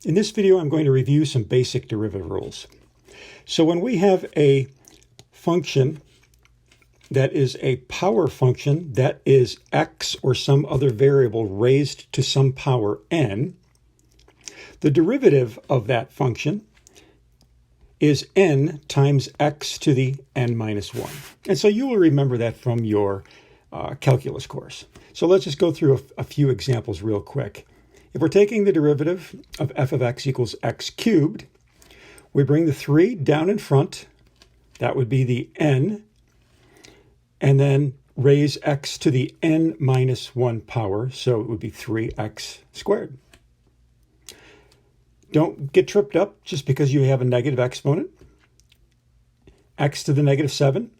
In this video, I'm going to review some basic derivative rules. So when we have a function that is a power function that is x or some other variable raised to some power n, the derivative of that function is n times x to the n minus 1. And so you will remember that from your calculus course. So let's just go through a few examples real quick. If we're taking the derivative of f of x equals x cubed, we bring the 3 down in front. That would be the n. And then raise x to the n minus 1 power. So it would be 3x squared. Don't get tripped up just because you have a negative exponent. X to the negative 7.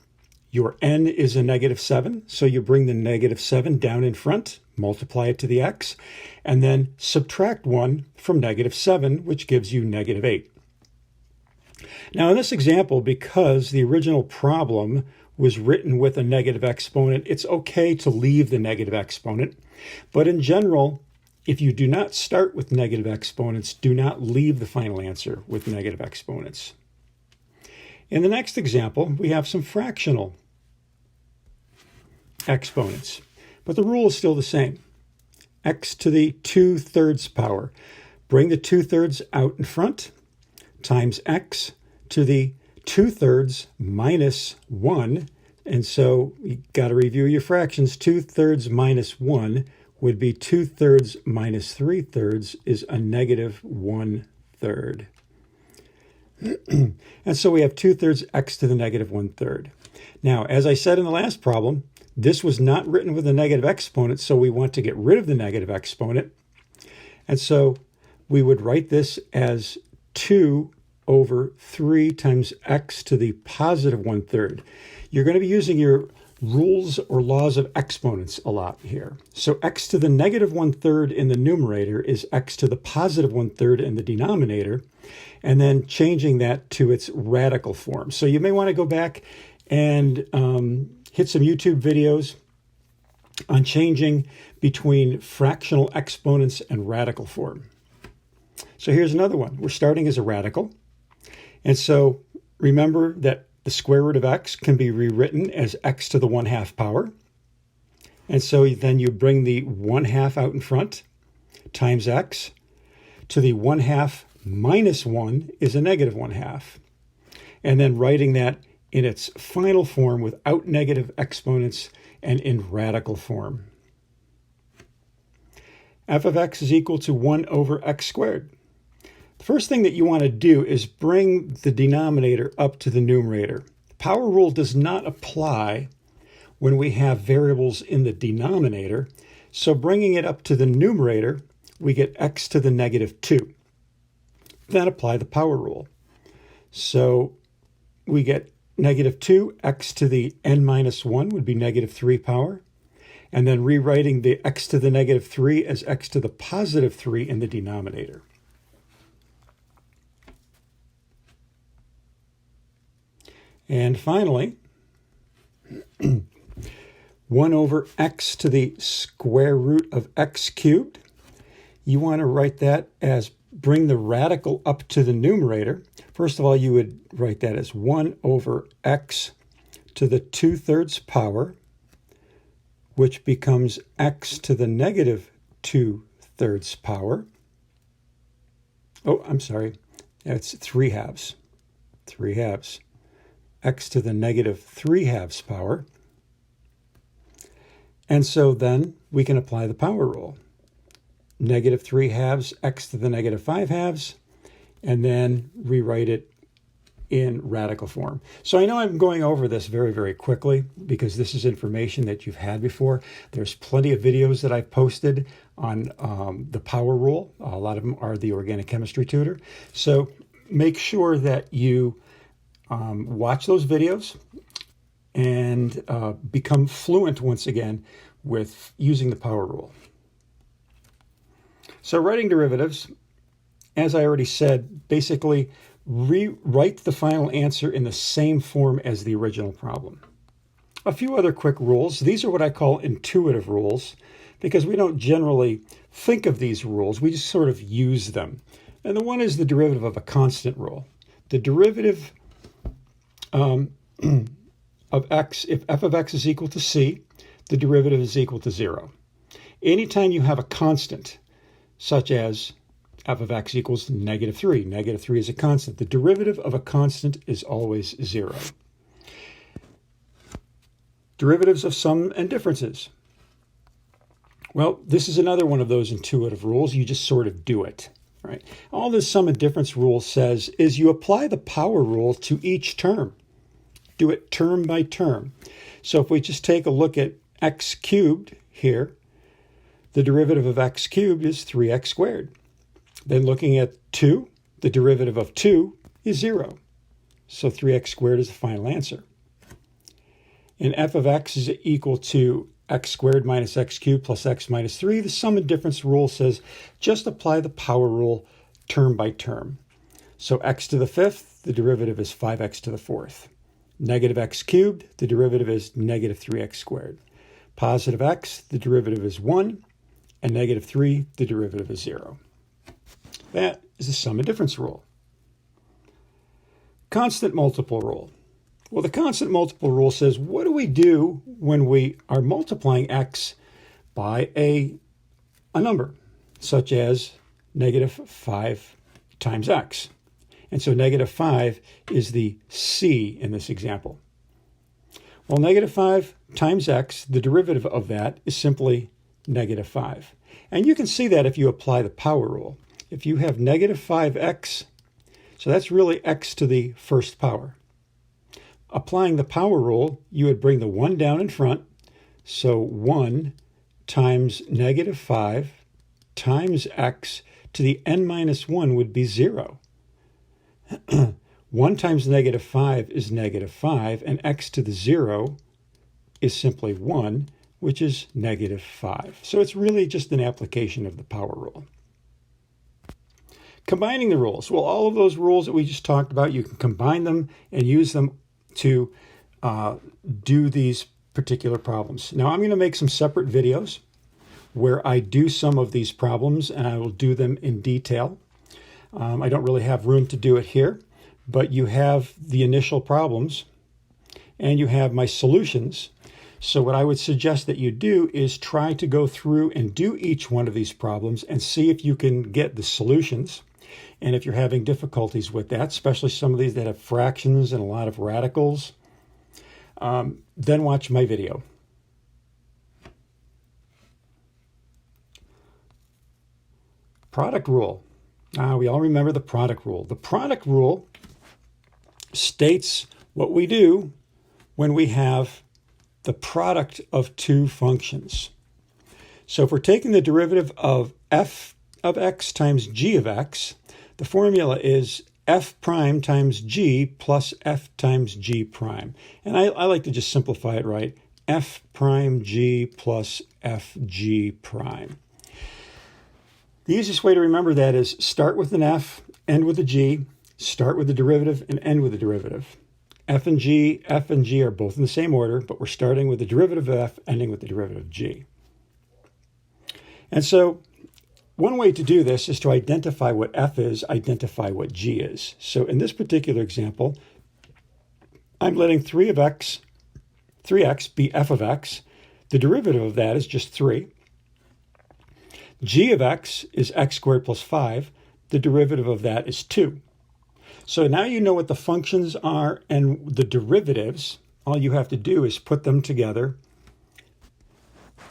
Your n is a negative 7, so you bring the negative 7 down in front, multiply it to the x, and then subtract 1 from negative 7, which gives you negative 8. Now in this example, because the original problem was written with a negative exponent, it's okay to leave the negative exponent. But in general, if you do not start with negative exponents, do not leave the final answer with negative exponents. In the next example, we have some fractional exponents, but the rule is still the same. X to the 2/3 power. Bring the 2/3 out in front, times x to the 2/3 minus 1. And so you got to review your fractions. 2/3 minus 1 would be 2/3 minus 3/3 is a negative 1/3. And so we have 2/3 x to the negative 1/3. Now, as I said in the last problem, this was not written with a negative exponent, so we want to get rid of the negative exponent. And so we would write this as 2 over 3 times x to the positive 1/3. You're going to be using your rules or laws of exponents a lot here. So x to the negative 1/3 in the numerator is x to the positive 1/3 in the denominator, and then changing that to its radical form. So you may want to go back and hit some YouTube videos on changing between fractional exponents and radical form. So here's another one. We're starting as a radical. And so remember that the square root of x can be rewritten as x to the 1/2 power. And so then you bring the 1/2 out in front, times x, to the 1/2 minus 1 is a negative 1/2. And then writing that in its final form without negative exponents and in radical form. F of x is equal to 1 over x squared. The first thing that you want to do is bring the denominator up to the numerator. The power rule does not apply when we have variables in the denominator, so bringing it up to the numerator, we get x to the negative 2. Then apply the power rule. So we get negative 2, x to the n minus 1 would be negative 3 power. And then rewriting the x to the negative 3 as x to the positive 3 in the denominator. And finally, 1 over x to the square root of x cubed. You want to write that as bring the radical up to the numerator. First of all, you would write that as 1 over x to the 2/3 power, which becomes x to the negative 2/3 power. Oh, I'm sorry. That's 3/2. 3/2. X to the negative 3/2 power. And so then we can apply the power rule. Negative 3/2 x to the negative 5/2, and then rewrite it in radical form. So I know I'm going over this very, very quickly because this is information that you've had before. There's plenty of videos that I've posted on the power rule. A lot of them are the organic chemistry tutor. So make sure that you watch those videos and become fluent once again with using the power rule. So writing derivatives, as I already said, basically rewrite the final answer in the same form as the original problem. A few other quick rules. These are what I call intuitive rules because we don't generally think of these rules. We just sort of use them. And the one is the derivative of a constant rule. The derivative of x, if f of x is equal to c, the derivative is equal to 0. Anytime you have a constant, such as f of x equals -3, -3 is a constant, the derivative of a constant is always 0. Derivatives of sum and differences. Well, this is another one of those intuitive rules. You just sort of do it, right? All this sum and difference rule says is you apply the power rule to each term. Do it term by term. So if we just take a look at x cubed here, the derivative of x cubed is 3x squared. Then looking at 2, the derivative of 2 is 0. So 3x squared is the final answer. And f of x is equal to x squared minus x cubed plus x minus 3. The sum and difference rule says just apply the power rule term by term. So x to the 5th, the derivative is 5x to the 4th. Negative x cubed, the derivative is -3x squared. Positive x, the derivative is 1. And -3, the derivative is 0. That is the sum and difference rule. Constant multiple rule. Well, the constant multiple rule says, what do we do when we are multiplying x by a number, such as -5 times x? And so -5 is the c in this example. Well, -5 times x, the derivative of that is simply -5. And you can see that if you apply the power rule. If you have -5x, so that's really x to the first power. Applying the power rule, you would bring the 1 down in front. So 1 times -5 times x to the n minus 1 would be 0. 1 times -5 is -5, and x to the 0 is simply 1, which is -5. So it's really just an application of the power rule. Combining the rules. Well, all of those rules that we just talked about, you can combine them and use them to do these particular problems. Now, I'm going to make some separate videos where I do some of these problems, and I will do them in detail. I don't really have room to do it here, but you have the initial problems, and you have my solutions. So what I would suggest that you do is try to go through and do each one of these problems and see if you can get the solutions. And if you're having difficulties with that, especially some of these that have fractions and a lot of radicals, then watch my video. Product rule. We all remember the product rule. The product rule states what we do when we have the product of two functions. So if we're taking the derivative of f of x times g of x, the formula is f prime times g plus f times g prime. And I like to just simplify it right. F prime g plus f g prime. The easiest way to remember that is start with an f, end with a g, start with the derivative, and end with the derivative. F and G are both in the same order, but we're starting with the derivative of f, ending with the derivative of g. And so one way to do this is to identify what f is, identify what g is. So in this particular example, I'm letting 3x be f of x. The derivative of that is just 3. G of x is x squared plus 5. The derivative of that is 2. So now you know what the functions are and the derivatives. All you have to do is put them together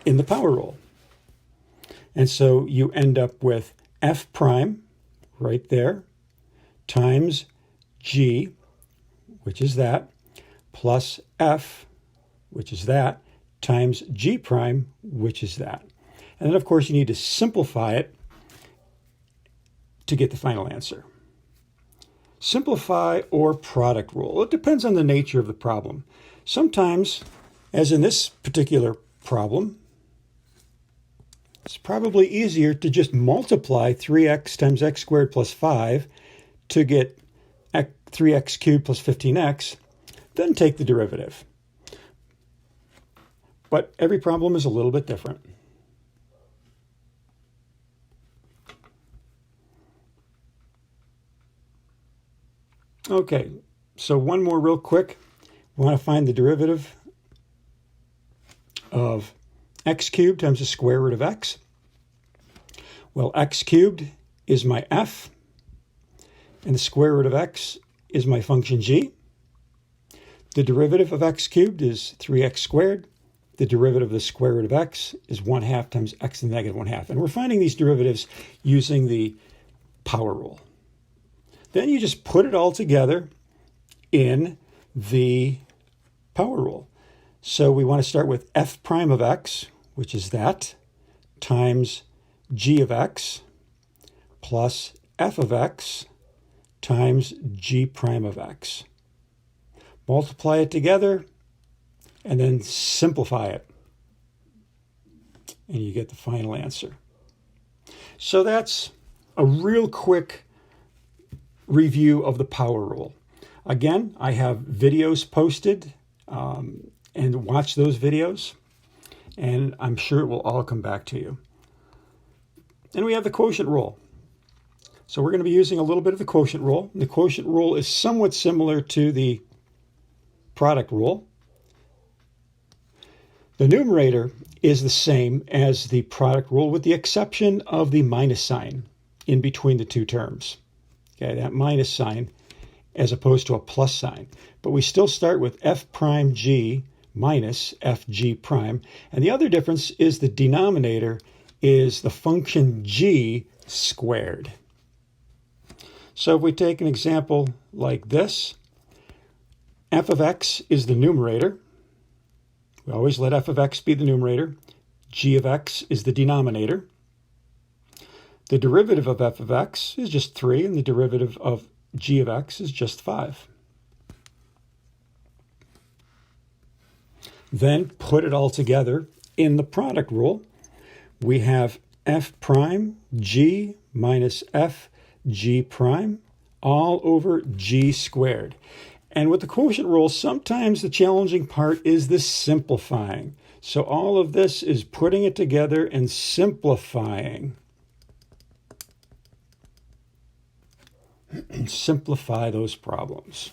in the power rule. And so you end up with f prime right there times g, which is that, plus f, which is that, times g prime, which is that. And then, of course, you need to simplify it to get the final answer. Simplify or product rule. It depends on the nature of the problem. Sometimes, as in this particular problem, it's probably easier to just multiply 3x times x squared plus 5 to get 3x cubed plus 15x, then take the derivative. But every problem is a little bit different. Okay, so one more real quick. We want to find the derivative of x cubed times the square root of x. Well, x cubed is my f, and the square root of x is my function g. The derivative of x cubed is 3x squared. The derivative of the square root of x is 1/2 times x to the negative 1/2. And we're finding these derivatives using the power rule. Then you just put it all together in the power rule. So we want to start with f prime of x, which is that, times g of x plus f of x times g prime of x. Multiply it together and then simplify it. And you get the final answer. So that's a real quick review of the power rule. Again, I have videos posted, and watch those videos, and I'm sure it will all come back to you. And we have the quotient rule. So we're going to be using a little bit of the quotient rule. The quotient rule is somewhat similar to the product rule. The numerator is the same as the product rule with the exception of the minus sign in between the two terms. Okay, that minus sign as opposed to a plus sign. But we still start with f prime g minus fg prime. And the other difference is the denominator is the function g squared. So if we take an example like this, f of x is the numerator. We always let f of x be the numerator. G of x is the denominator. The derivative of f of x is just 3, and the derivative of g of x is just 5. Then put it all together in the product rule. We have f prime g minus f g prime all over g squared. And with the quotient rule, sometimes the challenging part is the simplifying. So all of this is putting it together and simplifying. Simplify those problems.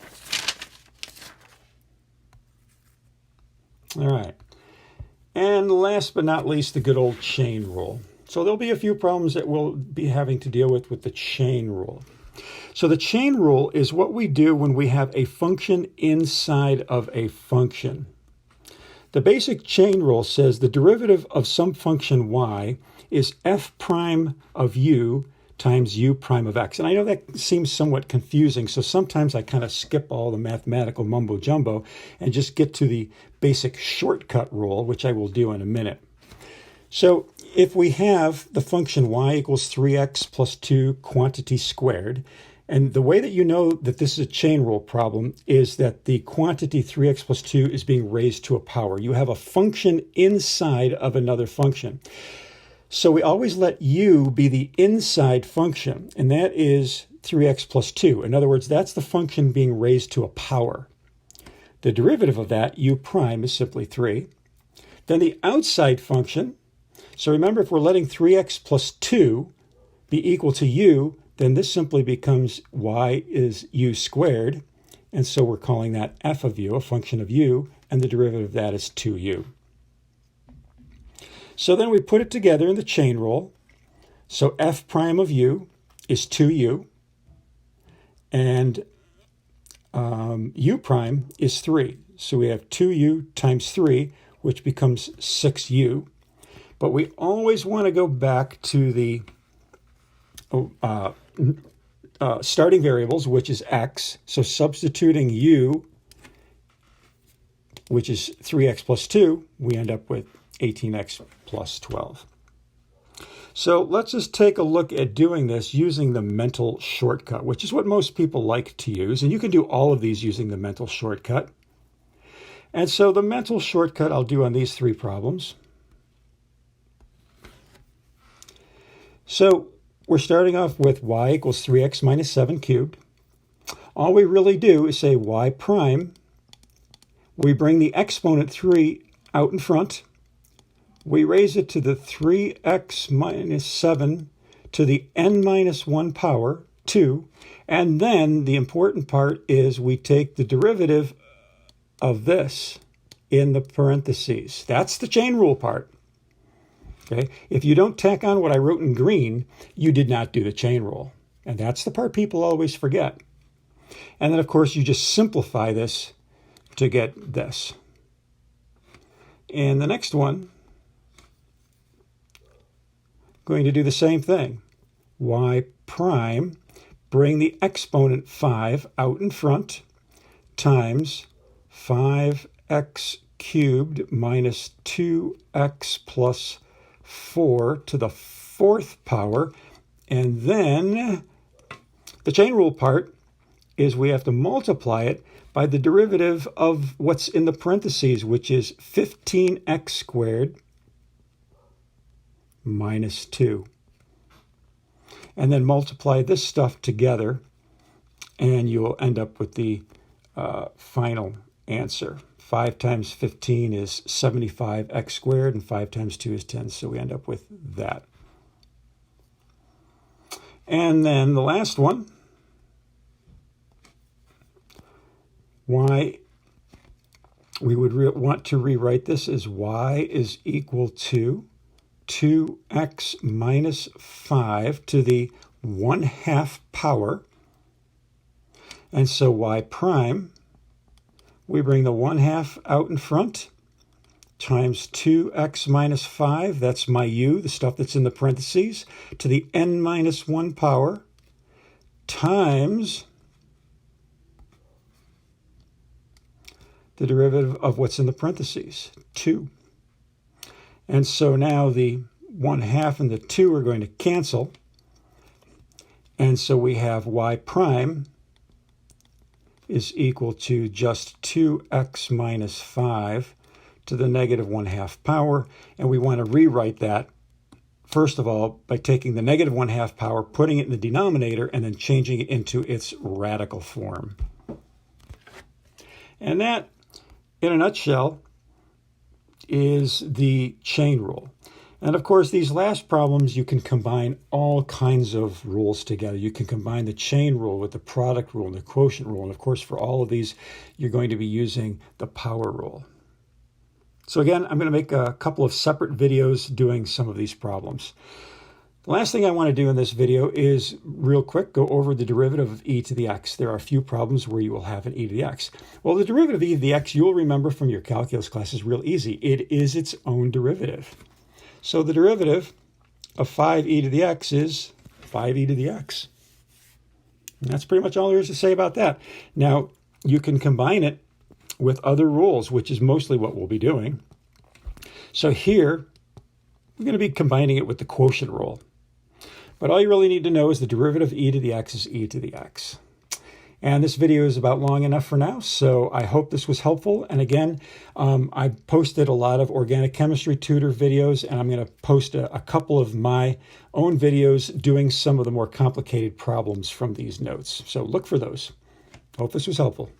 All right. And last but not least, the good old chain rule. So there'll be a few problems that we'll be having to deal with the chain rule. So the chain rule is what we do when we have a function inside of a function. The basic chain rule says the derivative of some function y is f prime of u times u prime of x. And I know that seems somewhat confusing, so sometimes I kind of skip all the mathematical mumbo jumbo and just get to the basic shortcut rule, which I will do in a minute. So if we have the function y equals 3x plus 2 quantity squared, and the way that you know that this is a chain rule problem is that the quantity 3x plus 2 is being raised to a power. You have a function inside of another function. So we always let u be the inside function, and that is 3x plus 2. In other words, that's the function being raised to a power. The derivative of that, u prime, is simply 3. Then the outside function, so remember if we're letting 3x plus 2 be equal to u, then this simply becomes y is u squared, and so we're calling that f of u, a function of u, and the derivative of that is 2u. So then we put it together in the chain rule. So f prime of u is 2u, and u prime is 3. So we have 2u times 3, which becomes 6u. But we always want to go back to the starting variables, which is x. So substituting u, which is 3x plus 2, we end up with 18x plus 12. So let's just take a look at doing this using the mental shortcut, which is what most people like to use. And you can do all of these using the mental shortcut. And so the mental shortcut I'll do on these 3 problems. So we're starting off with y equals 3x minus 7 cubed. All we really do is say y prime. We bring the exponent 3 out in front. We raise it to the 3x minus 7 to the n minus 1 power 2. And then the important part is we take the derivative of this in the parentheses. That's the chain rule part. Okay? If you don't tack on what I wrote in green, you did not do the chain rule. And that's the part people always forget. And then, of course, you just simplify this to get this. And the next one, going to do the same thing. Y prime, bring the exponent 5 out in front, times 5x cubed minus 2x plus 4 to the 4th power. And then the chain rule part is we have to multiply it by the derivative of what's in the parentheses, which is 15x squared minus 2. And then multiply this stuff together, and you will end up with the final answer. 5 times 15 is 75x squared, and 5 times 2 is 10, so we end up with that. And then the last one, y, we would want to rewrite this as y is equal to 2x minus 5 to the 1/2 power. And so y prime, we bring the 1/2 out in front, times 2x minus 5, that's my u, the stuff that's in the parentheses, to the n minus 1 power, times the derivative of what's in the parentheses, 2. And so now the 1/2 and the 2 are going to cancel. And so we have y prime is equal to just 2x minus 5 to the negative 1/2 power. And we want to rewrite that, first of all, by taking the negative 1/2 power, putting it in the denominator, and then changing it into its radical form. And that, in a nutshell, is the chain rule. And of course, these last problems, you can combine all kinds of rules together. You can combine the chain rule with the product rule and the quotient rule. And of course, for all of these, you're going to be using the power rule. So again, I'm going to make a couple of separate videos doing some of these problems. The last thing I want to do in this video is, real quick, go over the derivative of e to the x. There are a few problems where you will have an e to the x. Well, the derivative of e to the x, you'll remember from your calculus class, is real easy. It is its own derivative. So the derivative of 5e to the x is 5e to the x. And that's pretty much all there is to say about that. Now, you can combine it with other rules, which is mostly what we'll be doing. So here, we're going to be combining it with the quotient rule. But all you really need to know is the derivative of e to the x is e to the x. And this video is about long enough for now, so I hope this was helpful. And again, I posted a lot of organic chemistry tutor videos, and I'm going to post a couple of my own videos doing some of the more complicated problems from these notes. So look for those. Hope this was helpful.